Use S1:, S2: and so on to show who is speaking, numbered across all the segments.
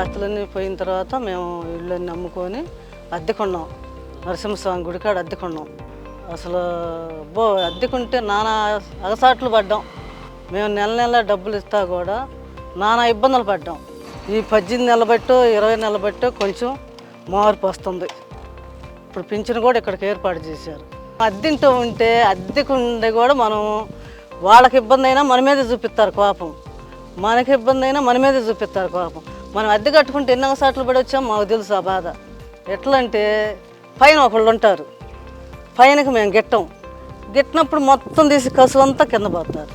S1: ఆస్తులన్నీ పోయిన తర్వాత మేము ఇళ్ళన్నీ అమ్ముకొని అద్దెకున్నాం. నరసింహస్వామి గుడికాడ అద్దెకున్నాం. అసలు అద్దెకుంటే నానా అగసాట్లు పడ్డాం. మేము నెల నెల డబ్బులు ఇస్తా కూడా నానా ఇబ్బందులు పడ్డాం. ఈ 18 నెలలు బట్టో 20 నెలలు బట్టో కొంచెం మార్పు వస్తుంది. ఇప్పుడు పింఛను కూడా ఇక్కడికి ఏర్పాటు చేశారు. అద్దెంటూ ఉంటే అద్దెకుండే కూడా మనం వాళ్ళకి ఇబ్బంది అయినా మన మీదే చూపిస్తారు కోపం, మనకి ఇబ్బంది అయినా మన మీదే చూపిస్తారు కోపం. మనం అద్దె కట్టుకుంటే ఎన్ని అగసాట్లు పడి వచ్చాం మాకు తెలుసు ఆ బాధ. ఎట్లా అంటే పైన ఒకళ్ళు ఉంటారు, పైనకి మేము గిట్టినప్పుడు మొత్తం తీసి కసువంతా కింద పోతారు.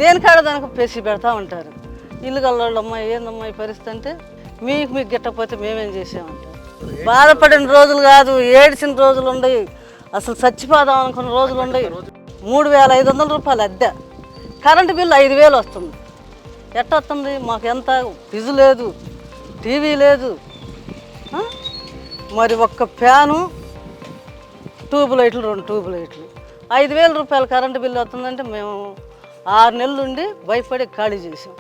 S1: దేనికాడ దానికి పేసి పెడతా ఉంటారు. ఇల్లు కల్లోళ్ళు అమ్మాయి ఏందమ్మాయి పరిస్థితి అంటే మీకు గిట్టకపోతే మేమేం చేసామంటారు. బాధపడిన రోజులు కాదు, ఏడ్చిన రోజులు ఉండవు, అసలు చచ్చిపోదాం అనుకున్న రోజులు ఉండవు. 3,500 రూపాయలు అద్దె, కరెంటు బిల్లు 5,000 వస్తుంది. ఎట్ట వస్తుంది? మాకు ఎంత ఫిజు లేదు, టీవీ లేదు, మరి ఒక్క ఫ్యాను, ట్యూబ్ లైట్లు, 2 ట్యూబ్ లైట్లు, 5,000 రూపాయలు కరెంటు బిల్లు వస్తుందంటే మేము 6 నెలలు ఉండి భయపడి ఖాళీ చేసాం.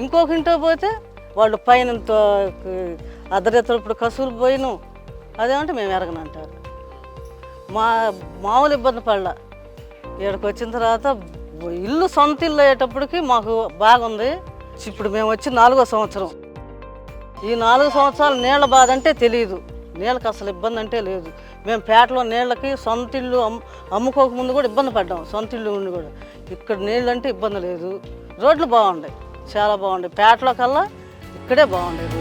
S1: ఇంకొక ఇంట్లో పోతే వాళ్ళు పైన అర్ధరాత్రి ఇప్పుడు కసువులు పోయినాం అదేమంటే మేము ఎరగనంటారు. మామూలు ఇబ్బంది పడలా. ఇక్కడికి వచ్చిన తర్వాత ఇల్లు సొంత ఇల్లు అయ్యేటప్పటికి మాకు బాగుంది. ఇప్పుడు మేము వచ్చి 4వ సంవత్సరం. ఈ 4 సంవత్సరాలు నీళ్ళ బాధ అంటే తెలియదు, నీళ్ళకి అసలు ఇబ్బంది అంటే లేదు. మేము పేటలో నీళ్ళకి సొంత ఇల్లు అమ్ముకోకముందు కూడా ఇబ్బంది పడ్డాం, సొంత ఇల్లు ఉండి కూడా. ఇక్కడ నీళ్ళు అంటే ఇబ్బంది లేదు. రోడ్లు బాగుంటాయి, చాలా బాగుంటాయి. పేటలో కల్లా ఇక్కడే బాగుండేది.